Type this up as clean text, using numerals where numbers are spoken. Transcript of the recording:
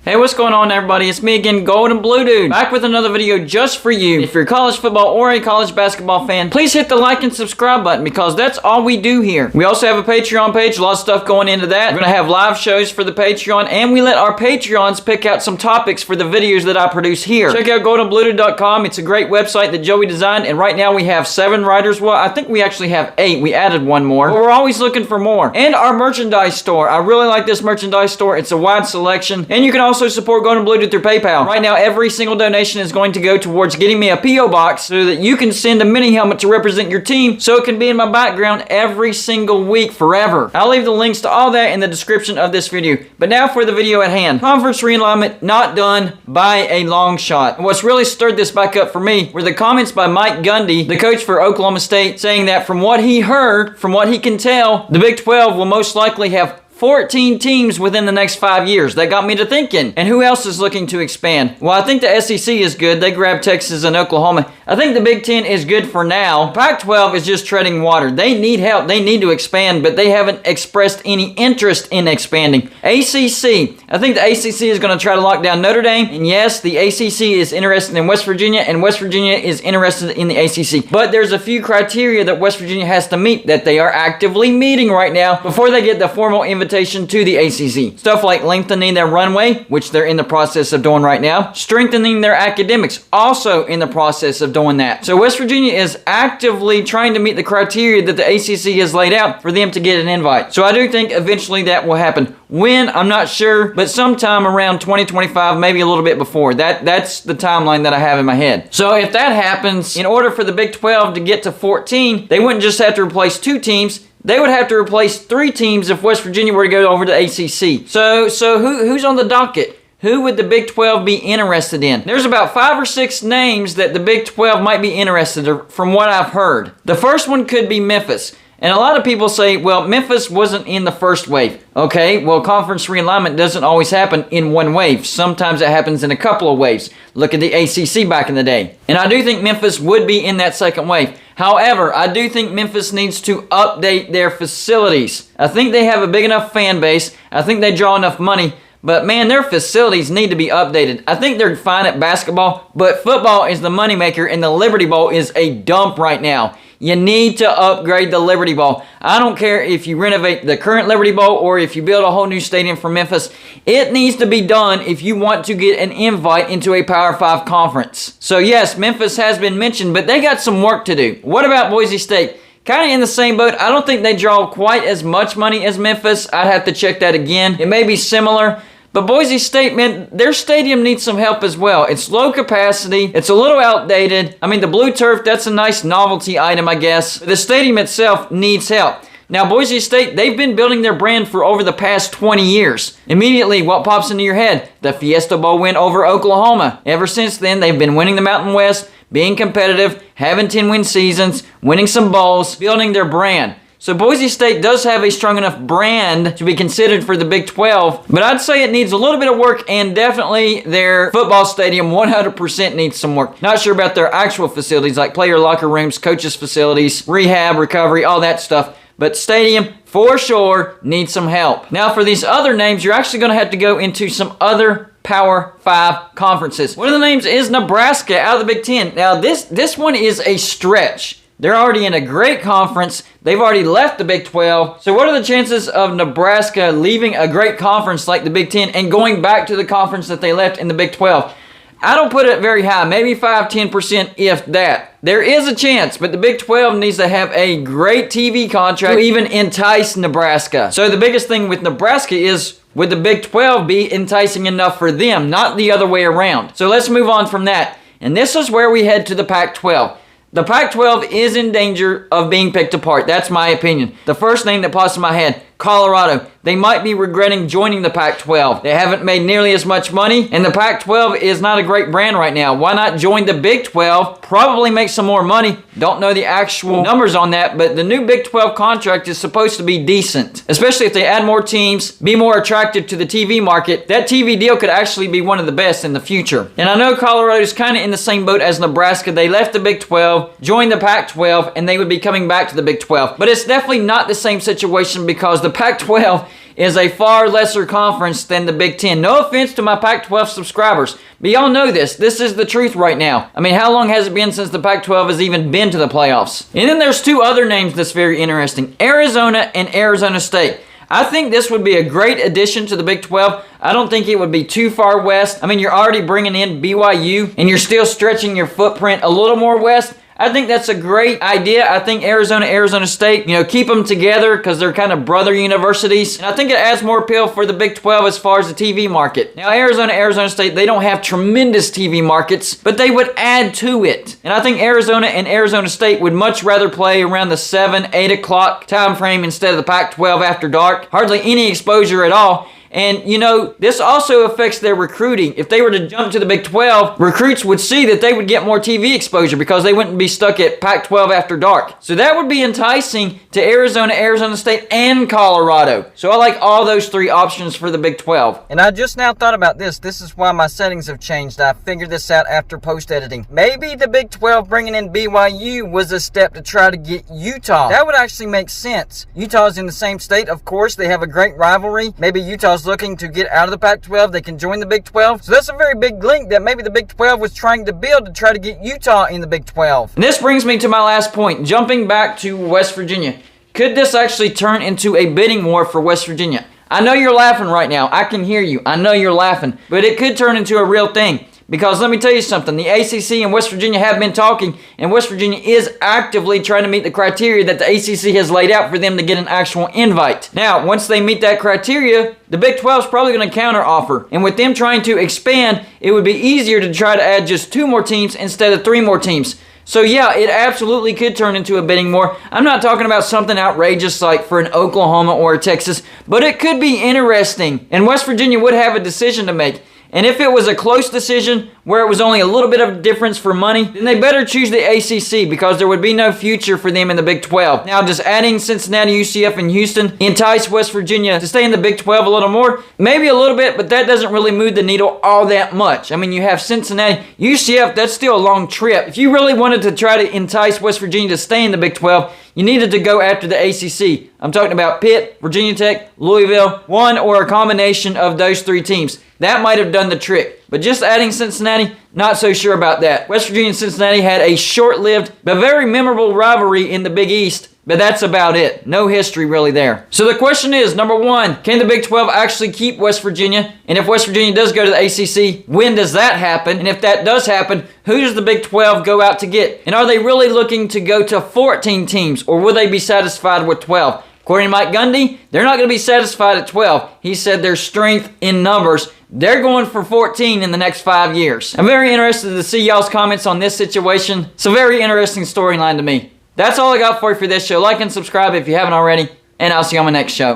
Hey, what's going on, everybody? It's me again, Golden Blue Dude, back with another video just for you. If you're a college football or a college basketball fan, please hit the like and subscribe button because that's all we do here. We also have a Patreon page, a lot of stuff going into that. We're going to have live shows for the Patreon, and we let our Patreons pick out some topics for the videos that I produce here. Check out goldenbluedude.com. It's a great website that Joey designed, and right now we have 7 writers. Well, I think we actually have 8. We added one more, but we're always looking for more. And our merchandise store. I really like this merchandise store. It's a wide selection, and you can also support Golden Blue Dude through PayPal. Right now, every single donation is going to go towards getting me a P.O. box so that you can send a mini helmet to represent your team so it can be in my background every single week forever. I'll leave the links to all that in the description of this video. But now for the video at hand. Conference realignment not done by a long shot. What's really stirred this back up for me were the comments by Mike Gundy, the coach for Oklahoma State, saying that from what he heard, from what he can tell, the Big 12 will most likely have 14 teams within the next 5 years. That got me to thinking. And who else is looking to expand? Well, I think the SEC is good. They grabbed Texas and Oklahoma. I think the Big Ten is good for now. Pac-12 is just treading water. They need help. They need to expand, but they haven't expressed any interest in expanding. ACC. I think the ACC is going to try to lock down Notre Dame. And yes, the ACC is interested in West Virginia, and West Virginia is interested in the ACC. But there's a few criteria that West Virginia has to meet that they are actively meeting right now before they get the formal invitation to the ACC. Stuff like lengthening their runway, which they're in the process of doing right now. Strengthening their academics, also in the process of doing that. So West Virginia is actively trying to meet the criteria that the ACC has laid out for them to get an invite. So I do think eventually that will happen. When, I'm not sure, but sometime around 2025, maybe a little bit before. That's the timeline that I have in my head. So if that happens, in order for the Big 12 to get to 14, they wouldn't just have to replace 2 teams. They would have to replace 3 teams if West Virginia were to go over to ACC. So who's on the docket? Who would the Big 12 be interested in? There's about 5 or 6 names that the Big 12 might be interested in from what I've heard. The first one could be Memphis. And a lot of people say, well, Memphis wasn't in the first wave. Okay, well, conference realignment doesn't always happen in one wave. Sometimes it happens in a couple of waves. Look at the ACC back in the day. And I do think Memphis would be in that second wave. However, I do think Memphis needs to update their facilities. I think they have a big enough fan base. I think they draw enough money. But man, their facilities need to be updated. I think they're fine at basketball, but football is the moneymaker, and the Liberty Bowl is a dump right now. You need to upgrade the Liberty Bowl. I don't care if you renovate the current Liberty Bowl or if you build a whole new stadium for Memphis. It needs to be done if you want to get an invite into a Power 5 conference. So yes, Memphis has been mentioned, but they got some work to do. What about Boise State? Kind of in the same boat. I don't think they draw quite as much money as Memphis. I'd have to check that again. It may be similar. But Boise State, man, their stadium needs some help as well. It's low capacity. It's a little outdated. I mean, the blue turf, that's a nice novelty item, I guess. The stadium itself needs help. Now, Boise State, they've been building their brand for over the past 20 years. Immediately, what pops into your head? The Fiesta Bowl win over Oklahoma. Ever since then, they've been winning the Mountain West, being competitive, having 10-win seasons, winning some bowls, building their brand. So Boise State does have a strong enough brand to be considered for the Big 12, but I'd say it needs a little bit of work, and definitely their football stadium 100% needs some work. Not sure about their actual facilities like player locker rooms, coaches' facilities, rehab, recovery, all that stuff, but stadium for sure needs some help. Now for these other names, you're actually going to have to go into some other Power 5 conferences. One of the names is Nebraska out of the Big 10. Now this one is a stretch. They're already in a great conference. They've already left the Big 12. So what are the chances of Nebraska leaving a great conference like the Big 10 and going back to the conference that they left in the Big 12? I don't put it very high, maybe 5-10% if that. There is a chance, but the Big 12 needs to have a great TV contract to even entice Nebraska. So the biggest thing with Nebraska is, would the Big 12 be enticing enough for them, not the other way around? So let's move on from that. And this is where we head to the Pac-12. The Pac-12 is in danger of being picked apart. That's my opinion. The first name that pops in my head, Colorado. They might be regretting joining the Pac-12. They haven't made nearly as much money, and the Pac-12 is not a great brand right now. Why not join the Big 12? Probably make some more money. Don't know the actual numbers on that, but the new Big 12 contract is supposed to be decent, especially if they add more teams, be more attractive to the TV market. That TV deal could actually be one of the best in the future. And I know Colorado's kind of in the same boat as Nebraska. They left the Big 12, joined the Pac-12, and they would be coming back to the Big 12. But it's definitely not the same situation because the Pac-12 is a far lesser conference than the Big Ten. No offense to my Pac-12 subscribers, but y'all know this. This is the truth right now. I mean, how long has it been since the Pac-12 has even been to the playoffs? And then there's two other names that's very interesting. Arizona and Arizona State. I think this would be a great addition to the Big 12. I don't think it would be too far west. I mean, you're already bringing in BYU, and you're still stretching your footprint a little more west. I think that's a great idea. I think Arizona State, keep them together because they're kind of brother universities. And I think it adds more appeal for the Big 12 as far as the TV market. Now, Arizona State, they don't have tremendous TV markets, but they would add to it. And I think Arizona and Arizona State would much rather play around the 7, 8 o'clock time frame instead of the Pac-12 after dark. Hardly any exposure at all. And, this also affects their recruiting. If they were to jump to the Big 12, recruits would see that they would get more TV exposure because they wouldn't be stuck at Pac-12 after dark. So that would be enticing to Arizona State, and Colorado. So I like all those three options for the Big 12. And I just now thought about this. This is why my settings have changed. I figured this out after post-editing. Maybe the Big 12 bringing in BYU was a step to try to get Utah. That would actually make sense. Utah's in the same state, of course. They have a great rivalry. Maybe Utah's looking to get out of the Pac-12, they can join the Big 12. So that's a very big link that maybe the Big 12 was trying to build to try to get Utah in the Big 12. And this brings me to my last point, jumping back to West Virginia. Could this actually turn into a bidding war for West Virginia? I know you're laughing right now. I can hear you. I know you're laughing. But it could turn into a real thing. Because let me tell you something, the ACC and West Virginia have been talking, and West Virginia is actively trying to meet the criteria that the ACC has laid out for them to get an actual invite. Now, once they meet that criteria, the Big 12 is probably going to counter-offer. And with them trying to expand, it would be easier to try to add just 2 more teams instead of 3 more teams. So yeah, it absolutely could turn into a bidding war. I'm not talking about something outrageous like for an Oklahoma or a Texas, but it could be interesting. And West Virginia would have a decision to make. And if it was a close decision where it was only a little bit of a difference for money, then they better choose the ACC because there would be no future for them in the Big 12. Now, does adding Cincinnati, UCF, and Houston entice West Virginia to stay in the Big 12 a little more? Maybe a little bit, but that doesn't really move the needle all that much. I mean, you have Cincinnati, UCF, that's still a long trip. If you really wanted to try to entice West Virginia to stay in the Big 12, you needed to go after the ACC. I'm talking about Pitt, Virginia Tech, Louisville, one or a combination of those 3 teams. That might have done the trick. But just adding Cincinnati, not so sure about that. West Virginia and Cincinnati had a short-lived but very memorable rivalry in the Big East, but that's about it. No history really there. So the question is, number 1, can the Big 12 actually keep West Virginia? And if West Virginia does go to the ACC, when does that happen? And if that does happen, who does the Big 12 go out to get? And are they really looking to go to 14 teams, or will they be satisfied with 12? According to Mike Gundy, they're not going to be satisfied at 12. He said there's strength in numbers. They're going for 14 in the next 5 years. I'm very interested to see y'all's comments on this situation. It's a very interesting storyline to me. That's all I got for you for this show. Like and subscribe if you haven't already, and I'll see you on my next show.